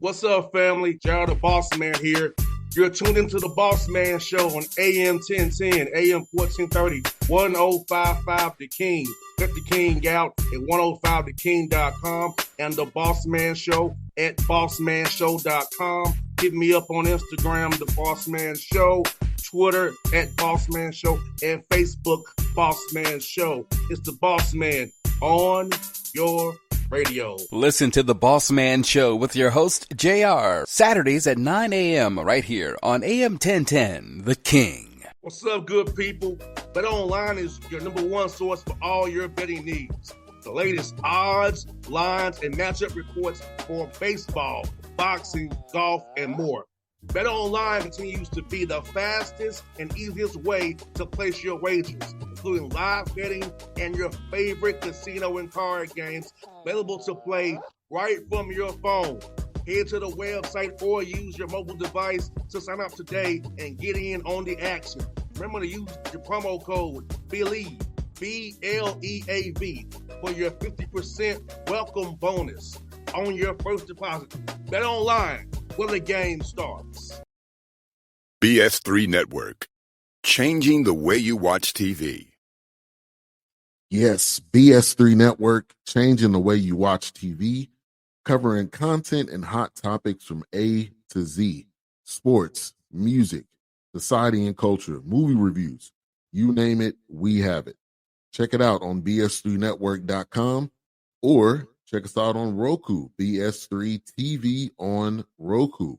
What's up, family? Gerald the Bossman here. You're tuned into the Bossman Show on AM 1010, AM 1430, 1055 The King. Let the King out at 105theking.com and the Bossman Show at bossmanshow.com. Hit me up on Instagram, The Bossman Show, Twitter at Bossman Show, and Facebook, Bossman Show. It's the Bossman on your radio. Listen to the Bossman Show with your host, JR, Saturdays at 9 a.m. right here on AM 1010, The King. What's up, good people? BetOnline is your number one source for all your betting needs. The latest odds, lines, and matchup reports for baseball, boxing, golf, and more. BetOnline continues to be the fastest and easiest way to place your wagers, including live betting and your favorite casino and card games available to play right from your phone. Head to the website or use your mobile device to sign up today and get in on the action. Remember to use your promo code BELIEVE, B-L-E-A-V, for your 50% welcome bonus on your first deposit. BetOnline, where the game starts. BS3 Network, changing the way you watch TV. Yes, BS3 Network, changing the way you watch TV, covering content and hot topics from A to Z, sports, music, society and culture, movie reviews, you name it, we have it. Check it out on bs3network.com or check us out on Roku, BS3 TV on Roku,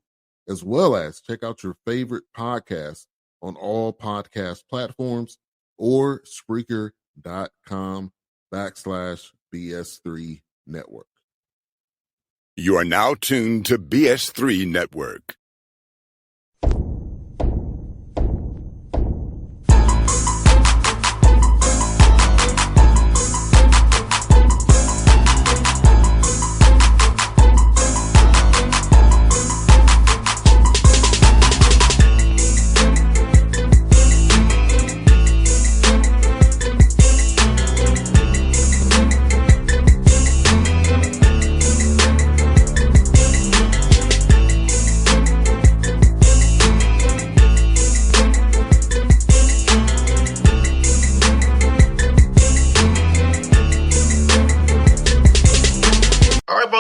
as well as check out your favorite podcast on all podcast platforms or Spreaker.com/BS3 Network. You are now tuned to BS3 Network.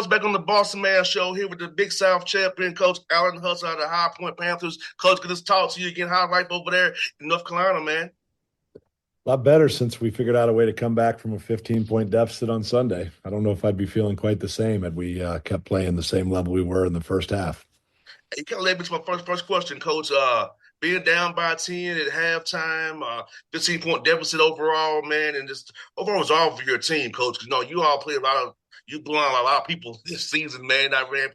Back on the Bossman Show here with the Big South champion, Coach Allen Huss out of the High Point Panthers. Coach, good to talk to you again. How's life over there in North Carolina, man? A lot better since we figured out a way to come back from a 15-point deficit on Sunday. I don't know if I'd be feeling quite the same had we kept playing the same level we were in the first half. You kind of led me to my first question, Coach. Being down by 10 at halftime, 15-point deficit overall, man, and just overall resolve for your team, Coach. You know, you all play you blown a lot of people this season, man. I ran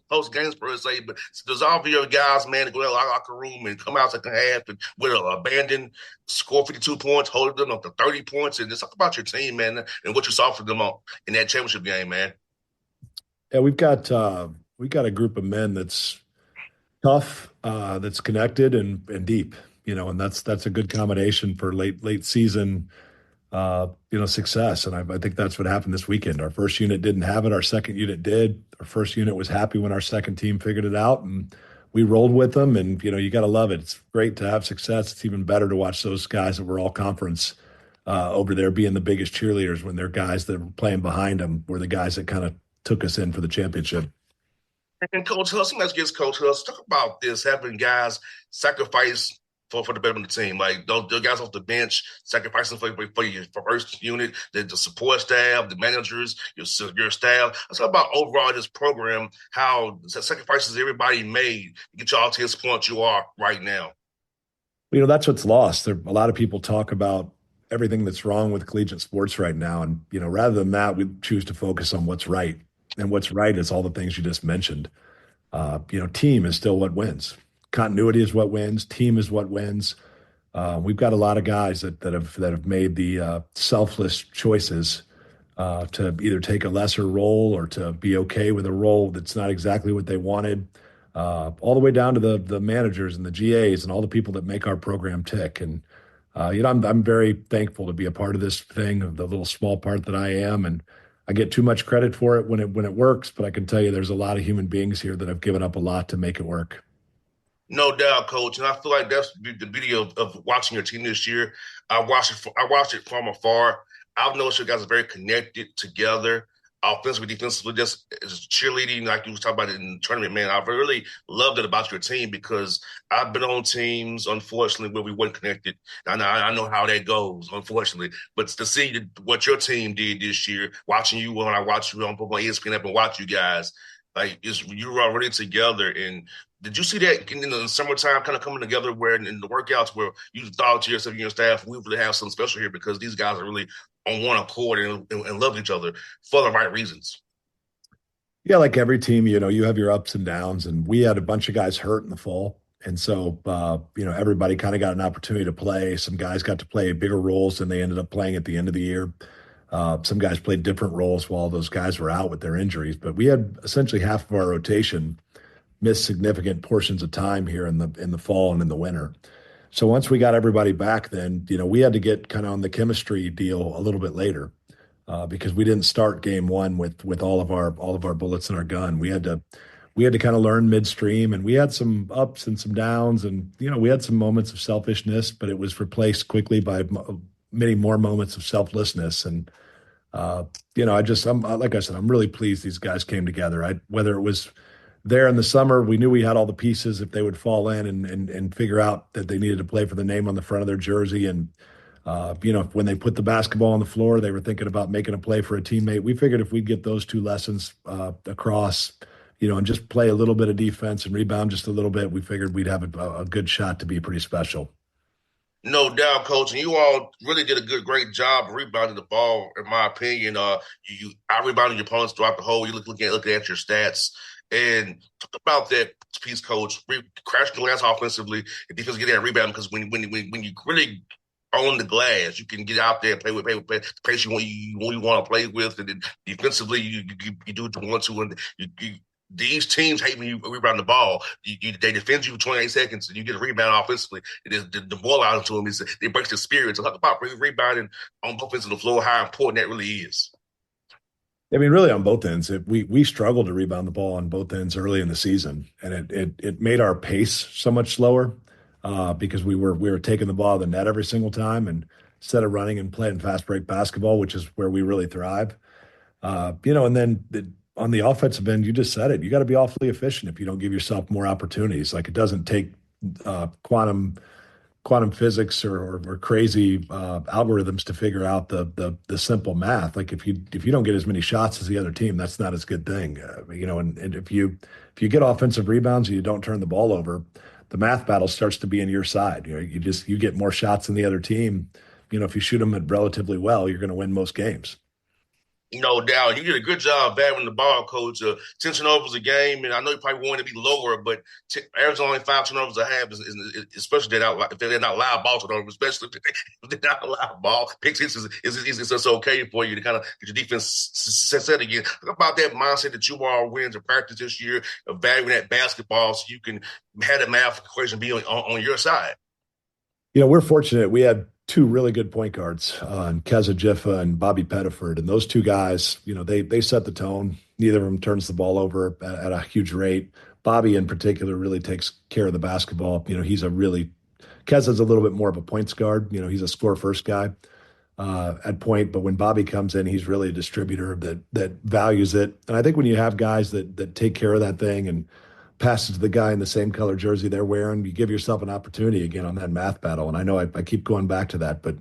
close games per se, but there's all of your guys, man, to go in the locker room and come out second half and with an abandon, score 52 points, hold them up to 30 points, and just talk about your team, man, and what you saw from them in that championship game, man. Yeah, we've got a group of men that's tough, that's connected and deep, and that's a good combination for late season. Success. And I think that's what happened this weekend. Our first unit didn't have it. Our second unit did. Our first unit was happy when our second team figured it out, and we rolled with them. And, you got to love it. It's great to have success. It's even better to watch those guys that were all conference over there being the biggest cheerleaders when they're guys that were playing behind them were the guys that kind of took us in for the championship. And Coach Huss, let's get Coach Huss. Talk about this, having guys sacrifice for the betterment of the team. Like those guys off the bench sacrificing for your first unit, the support staff, the managers, your staff. Let's talk about overall this program, how the sacrifices everybody made to get y'all to this point you are right now. That's what's lost. A lot of people talk about everything that's wrong with collegiate sports right now. And, rather than that, we choose to focus on what's right. And what's right is all the things you just mentioned. Team is still what wins. Continuity is what wins. Team is what wins. We've got a lot of guys that have made the selfless choices to either take a lesser role or to be okay with a role that's not exactly what they wanted. All the way down to the managers and the GAs and all the people that make our program tick. And I'm very thankful to be a part of this thing, of the little small part that I am. And I get too much credit for it when it works, but I can tell you there's a lot of human beings here that have given up a lot to make it work. No doubt, coach, and I feel like that's the beauty of watching your team this year. I watched it from afar. I've noticed you guys are very connected together, offensively, defensively, just cheerleading, like you was talking about in the tournament. Man, I've really loved it about your team because I've been on teams, unfortunately, where we weren't connected. I know how that goes, unfortunately. But to see what your team did this year, watching you when I watch you on ESPN up and watch you guys, like you were already together. And did you see that in the summertime kind of coming together where in the workouts where you thought to yourself and your staff, we really have something special here because these guys are really on one accord and love each other for the right reasons? Yeah, like every team, you have your ups and downs, and we had a bunch of guys hurt in the fall. And so, everybody kind of got an opportunity to play. Some guys got to play bigger roles than they ended up playing at the end of the year. Some guys played different roles while those guys were out with their injuries. But we had essentially half of our rotation miss significant portions of time here in the fall and in the winter. So once we got everybody back, then we had to get kind of on the chemistry deal a little bit later because we didn't start game one with all of our bullets in our gun. We had to kind of learn midstream, and we had some ups and some downs, and we had some moments of selfishness, but it was replaced quickly by many more moments of selflessness. And I'm like I said, I'm really pleased these guys came together. Whether it was there in the summer, we knew we had all the pieces if they would fall in and figure out that they needed to play for the name on the front of their jersey. And, when they put the basketball on the floor, they were thinking about making a play for a teammate. We figured if we'd get those two lessons across, and just play a little bit of defense and rebound just a little bit, we figured we'd have a good shot to be pretty special. No doubt, coach, and you all really did a great job rebounding the ball. In my opinion, you out rebounded your opponents throughout the whole. You looking at your stats and talk about that piece, coach. Crash the glass offensively, and defense get that rebound because when you really own the glass, you can get out there and play with the pace you want to play with, and then defensively you do what you want to, and these teams hate when you rebound the ball. They defend you for 28 seconds, and you get a rebound offensively. It is the ball out into them. It breaks the spirit. So talk about rebounding on both ends of the floor, how important that really is. I mean, really on both ends, we struggled to rebound the ball on both ends early in the season, and it made our pace so much slower because we were taking the ball out of the net every single time, and instead of running and playing fast break basketball, which is where we really thrive. And then on the offensive end, you just said it. You got to be awfully efficient if you don't give yourself more opportunities. Like it doesn't take quantum physics or crazy algorithms to figure out the simple math. Like if you don't get as many shots as the other team, that's not as good thing. And if you get offensive rebounds and you don't turn the ball over, the math battle starts to be in your side. You get more shots than the other team. If you shoot them at relatively well, you're going to win most games. No doubt. You did a good job battling the ball, coach. 10 turnovers a game, and I know you probably wanted to be lower, but Arizona only 5 turnovers a half, especially if they're not loud ball turnovers, especially if they're not loud ball. Pick six is just okay for you to kind of get your defense set again. Talk about that mindset that you all went into practice this year, evaluating that basketball so you can have the math equation be on your side. We're fortunate. We had two really good point guards, Keza Jiffa and Bobby Pettiford. And those two guys, they set the tone. Neither of them turns the ball over at a huge rate. Bobby in particular really takes care of the basketball. Keza's a little bit more of a points guard. He's a score first guy at point. But when Bobby comes in, he's really a distributor that values it. And I think when you have guys that take care of that thing and pass it to the guy in the same color jersey they're wearing, you give yourself an opportunity again on that math battle. And I know I keep going back to that, but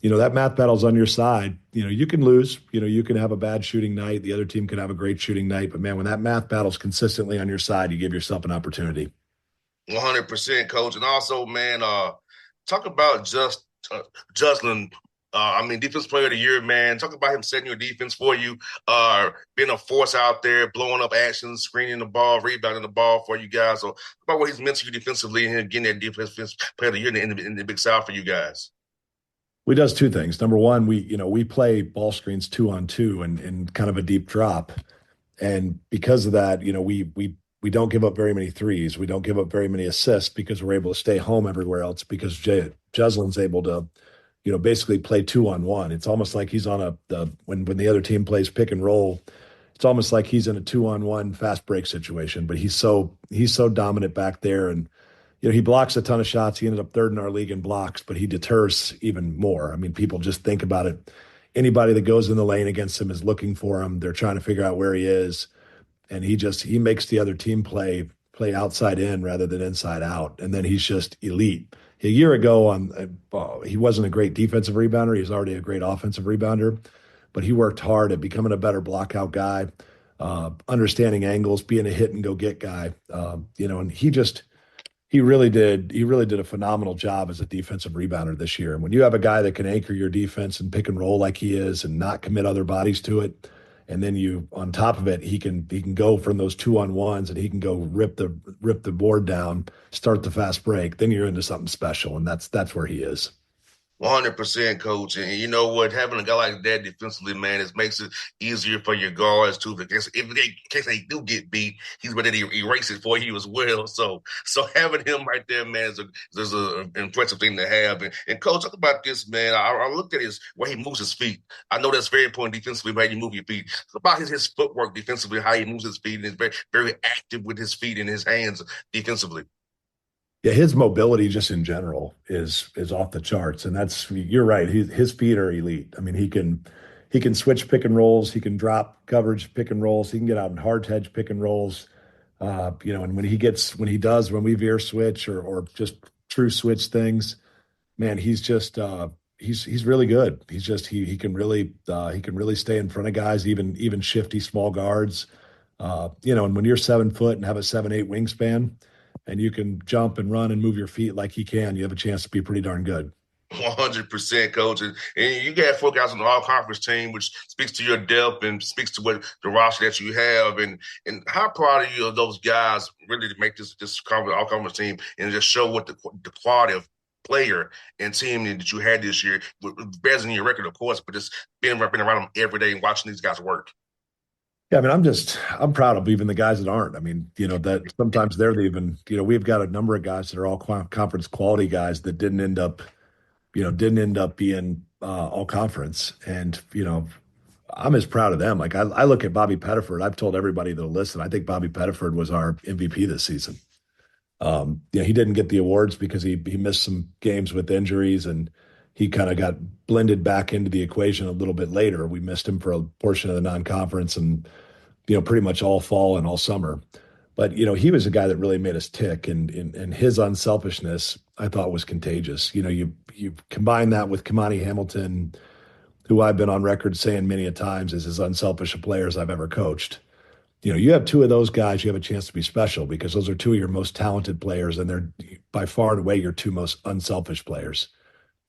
that math battle's on your side. You can lose, you can have a bad shooting night. The other team can have a great shooting night, but man, when that math battle's consistently on your side, you give yourself an opportunity. 100%, coach. And also, man, talk about Justin. Defense player of the year, man. Talk about him setting your defense for you, being a force out there, blowing up actions, screening the ball, rebounding the ball for you guys. So, about what he's meant to you defensively and getting that defense player of the year in the Big South for you guys. We does two things. Number one, we play ball screens 2-on-2 and kind of a deep drop, and because of that, we don't give up very many threes. We don't give up very many assists because we're able to stay home everywhere else because Juslin's able to basically play 2-on-1. It's almost like he's on when the other team plays pick and roll, it's almost like he's in a 2-on-1 fast break situation. But he's so dominant back there, and he blocks a ton of shots. He ended up third in our league in blocks, but he deters even more. I mean, people just think about it. Anybody that goes in the lane against him is looking for him. They're trying to figure out where he is, and he makes the other team play outside in rather than inside out, and then he's just elite. A year ago, he wasn't a great defensive rebounder. He was already a great offensive rebounder, but he worked hard at becoming a better blockout guy, understanding angles, being a hit and go get guy. And he really did a phenomenal job as a defensive rebounder this year. And when you have a guy that can anchor your defense and pick and roll like he is and not commit other bodies to it, and then on top of it, he can go from those 2-on-1s and he can go rip the board down, start the fast break, then you're into something special. And that's where he is. 100%, coach. And you know what? Having a guy like that defensively, man, it makes it easier for your guards too. Because in case they do get beat, he's ready to erase it for you as well. So having him right there, man, is an impressive thing to have. And coach, talk about this, man. I looked at his where he moves his feet. I know that's very important defensively, how you move your feet. It's about his footwork defensively, how he moves his feet, and is very, very active with his feet and his hands defensively. Yeah, his mobility just in general is off the charts, and you're right. His feet are elite. I mean, he can switch pick and rolls. He can drop coverage pick and rolls. He can get out in hard hedge pick and rolls. And when we veer switch or just true switch things, man, he's really good. He can really stay in front of guys, even shifty small guards. And when you're 7 foot and have a 7'8" wingspan, and you can jump and run and move your feet like he can, you have a chance to be pretty darn good. 100%, coach. And you got 4 guys on the all-conference team, which speaks to your depth and speaks to what the roster that you have. And how proud are you of those guys really to make this all-conference team and just show what the quality of player and team that you had this year, better than your record, of course, but just being around them every day and watching these guys work. Yeah, I mean, I'm proud of even the guys that aren't. I mean, that sometimes we've got a number of guys that are all conference quality guys that didn't end up being all conference. And, I'm as proud of them. Like I look at Bobby Pettiford. I've told everybody that'll listen, I think Bobby Pettiford was our MVP this season. He didn't get the awards because he missed some games with injuries, and he kind of got blended back into the equation a little bit later. We missed him for a portion of the non-conference and, pretty much all fall and all summer. But, he was a guy that really made us tick, and his unselfishness, I thought, was contagious. You combine that with Kamani Hamilton, who I've been on record saying many a times is as unselfish a player as I've ever coached. You have 2 of those guys, you have a chance to be special because those are 2 of your most talented players, and they're by far and away your 2 most unselfish players.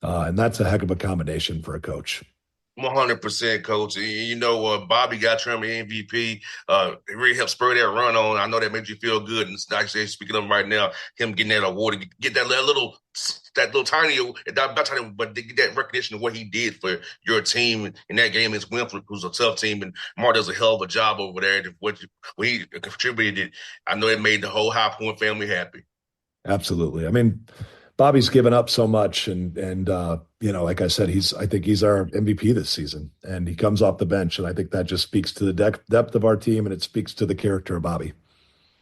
And that's a heck of a combination for a coach. 100%, coach. Bobby got termed MVP. It really helped spur that run on. I know that made you feel good. And like I say, speaking of him right now, him getting that award, get that little tiny, not tiny, but to get that recognition of what he did for your team in that game against Winthrop, who's a tough team, and Mark does a hell of a job over there. What he contributed, I know it made the whole High Point family happy. Absolutely. I mean, Bobby's given up so much, and like I said, I think he's our MVP this season, and he comes off the bench, and I think that just speaks to the depth of our team, and it speaks to the character of Bobby.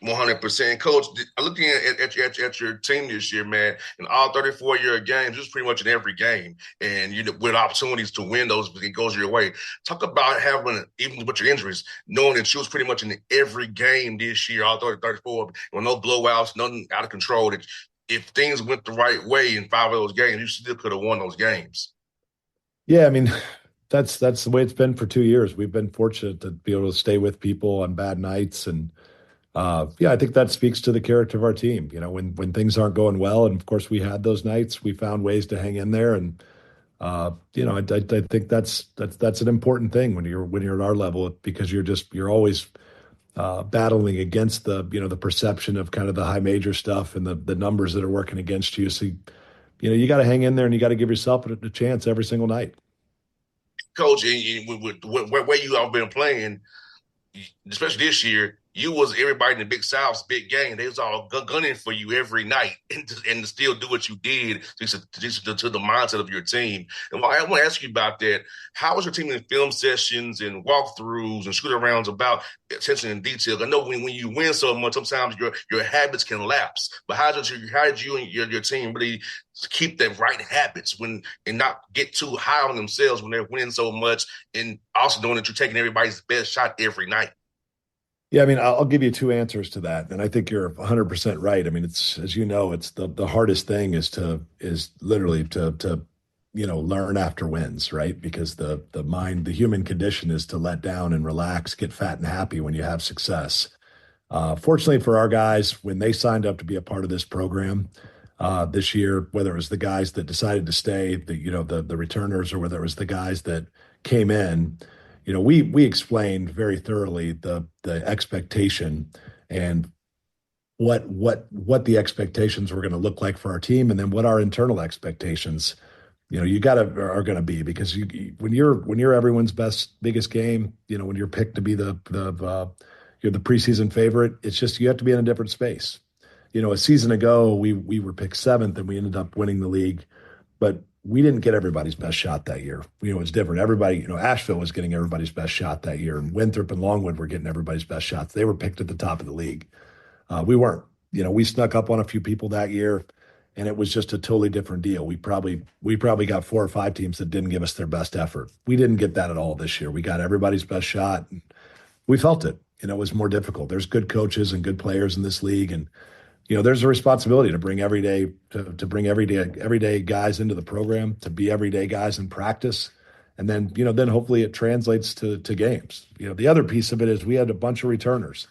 100%, coach. Looking at your team this year, man, in all 34 of your games, just pretty much in every game, and with opportunities to win those, if it goes your way. Talk about having, even with your injuries, knowing that you was pretty much in every game this year, all 34, with no blowouts, nothing out of control. That if things went the right way in 5 of those games, you still could have won those games. Yeah, I mean, that's the way it's been for 2 years. We've been fortunate to be able to stay with people on bad nights, and I think that speaks to the character of our team. When things aren't going well, and of course we had those nights, we found ways to hang in there, and I think that's an important thing when you're at our level, because you're always battling against the perception of kind of the high major stuff and the numbers that are working against you. So you got to hang in there, and you got to give yourself a chance every single night. Coach, with where you all been playing, especially this year, you was everybody in the Big South's big game. They was all gunning for you every night and to still do what you did to the mindset of your team. And I want to ask you about that. How was your team in film sessions and walkthroughs and shoot arounds about attention and detail? I know when you win so much, sometimes your habits can lapse. But how did you and your team really keep the right habits and not get too high on themselves when they're winning so much, and also knowing that you're taking everybody's best shot every night? Yeah, I mean, I'll give you two answers to that, and I think you're 100% right. I mean, it's as you know, it's the hardest thing is literally to learn after wins, right? Because the human condition is to let down and relax, get fat and happy when you have success. Fortunately for our guys, when they signed up to be a part of this program this year, whether it was the guys that decided to stay, the returners, or whether it was the guys that came in, we explained very thoroughly the expectation and what the expectations were going to look like for our team, and then what our internal expectations, are going to be, because when you're everyone's biggest game, when you're picked to be you're the preseason favorite, it's just you have to be in a different space. A season ago we were picked seventh and we ended up winning the league, but we didn't get everybody's best shot that year. It's different. Everybody, Asheville was getting everybody's best shot that year, and Winthrop and Longwood were getting everybody's best shots. They were picked at the top of the league. We weren't. We snuck up on a few people that year, and it was just a totally different deal. We probably got 4 or 5 teams that didn't give us their best effort. We didn't get that at all this year. We got everybody's best shot, and we felt it. It was more difficult. There's good coaches and good players in this league, and there's a responsibility to bring everyday guys into the program, to be everyday guys in practice. And then hopefully it translates to games. The other piece of it is we had a bunch of returners.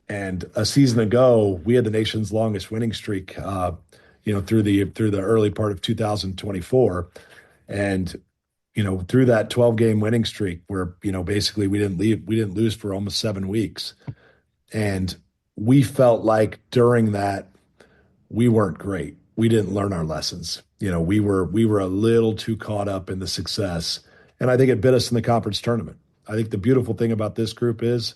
And a season ago, we had the nation's longest winning streak, through the early part of 2024. And, through that 12-game winning streak where, basically we didn't lose for almost 7 weeks. And we felt like during that we weren't great. We didn't learn our lessons. We were a little too caught up in the success, and I think it bit us in the conference tournament. I think the beautiful thing about this group is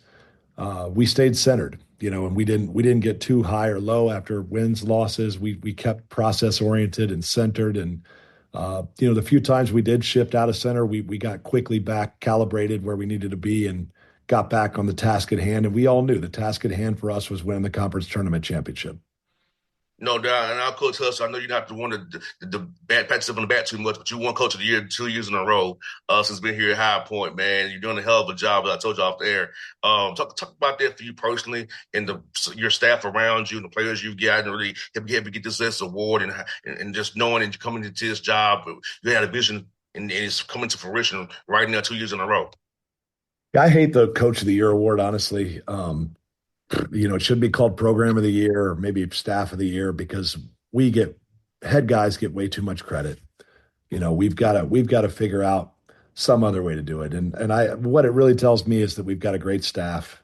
we stayed centered, and we didn't get too high or low after wins, losses. We kept process oriented and centered, and the few times we did shift out of center, we got quickly back calibrated where we needed to be and got back on the task at hand. And we all knew the task at hand for us was winning the conference tournament championship. No doubt. And our coach Huss, I know you're not the one to pat yourself on the back too much, but you won coach of the year 2 years in a row since being here at High Point, man. You're doing a hell of a job, as I told you off the air. Talk about that for you personally and your staff around you and the players you've gotten to really help you get this award, and just knowing that you're coming into this job, you had a vision and it's coming to fruition right now 2 years in a row. I hate the Coach of the Year award, honestly. It should be called Program of the Year or maybe Staff of the Year, because head guys get way too much credit. We've got to figure out some other way to do it. And what it really tells me is that we've got a great staff.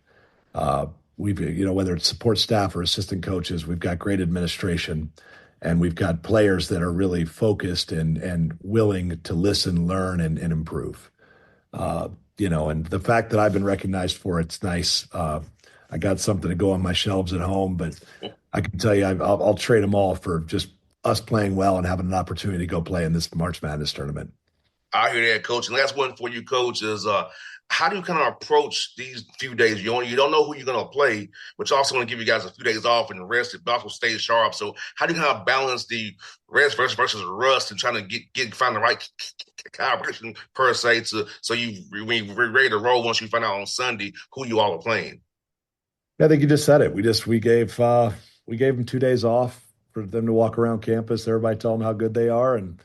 Whether it's support staff or assistant coaches, we've got great administration, and we've got players that are really focused and willing to listen, learn, and improve. And the fact that I've been recognized for it's nice. I got something to go on my shelves at home, but I can tell you I'll trade them all for just us playing well and having an opportunity to go play in this March Madness tournament. I hear that, Coach. And last one for you, Coach, is how do you kind of approach these few days? You don't know who you're going to play, but you're also going to give you guys a few days off and rest, but also stay sharp. So how do you kind of balance the rest versus rust and trying to find the right calibration per se so when you're ready to roll once you find out on Sunday who you all are playing? Yeah, I think you just said it. We gave them 2 days off for them to walk around campus. Everybody tell them how good they are. And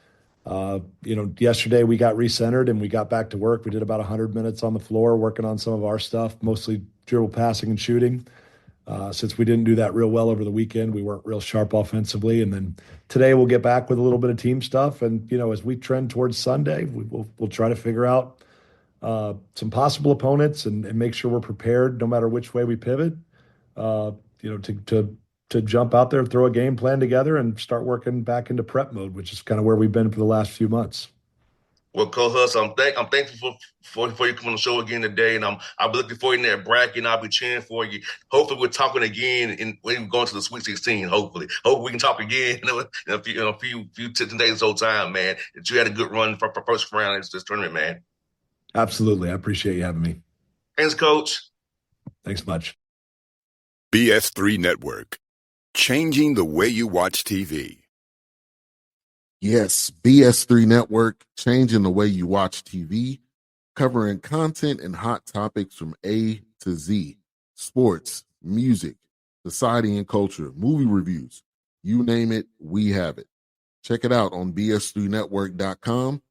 yesterday we got recentered and we got back to work. We did about 100 minutes on the floor working on some of our stuff, mostly dribble passing and shooting. Since we didn't do that real well over the weekend, we weren't real sharp offensively. And then today we'll get back with a little bit of team stuff. And as we trend towards Sunday, we'll try to figure out some possible opponents and make sure we're prepared no matter which way we pivot, to jump out there, throw a game plan together and start working back into prep mode, which is kind of where we've been for the last few months. Well, Coach Huss, I'm thankful for you coming on the show again today, and I'll be looking for you in that bracket, and I'll be cheering for you. Hopefully, we're talking again, and we're going to the Sweet 16. Hopefully we can talk again in a few 10 days old time, man. That you had a good run for first round in this tournament, man. Absolutely, I appreciate you having me. Thanks, Coach. Thanks much. BS3 Network, changing the way you watch TV. Yes, BS3 Network, changing the way you watch TV, covering content and hot topics from A to Z. Sports, music, society and culture, movie reviews. You name it, we have it. Check it out on bs3network.com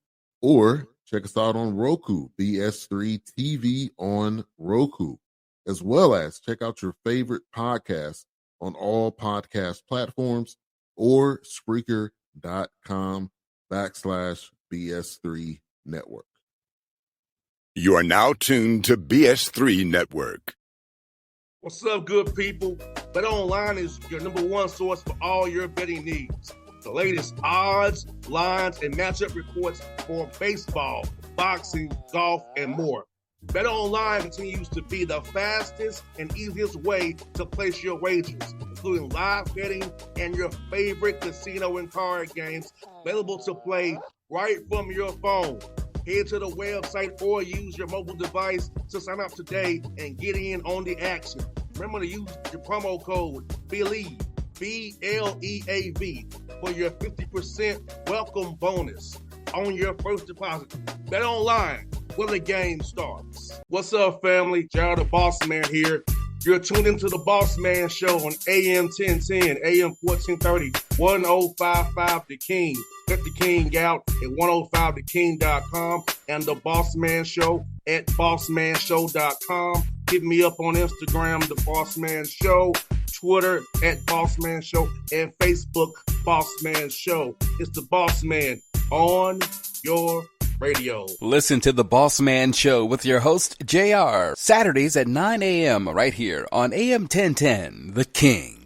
or check us out on Roku, BS3 TV on Roku, as well as check out your favorite podcasts on all podcast platforms or Spreaker.com/BS3 Network. You are now tuned to BS3 Network. What's up, good people? Bet Online is your number one source for all your betting needs. The latest odds, lines, and matchup reports for baseball, boxing, golf, and more. Bet Online continues to be the fastest and easiest way to place your wagers, including live betting and your favorite casino and card games available to play right from your phone. Head to the website or use your mobile device to sign up today and get in on the action. Remember to use your promo code BELIEVE, BLEAV, for your 50% welcome bonus on your first deposit. Bet Online, where the game starts. What's up, family? Jared the Bossman here. You're tuned into the Bossman Show on AM 1010, AM 1430, 1055 The King. Check The King out at 105theking.com and the Bossman Show at bossmanshow.com. Hit me up on Instagram, The Bossman Show, Twitter at Bossman Show, and Facebook, Bossman Show. It's the Bossman on your radio. Listen to The Bossman Show with your host, JR, Saturdays at 9 a.m. right here on AM 1010, The King.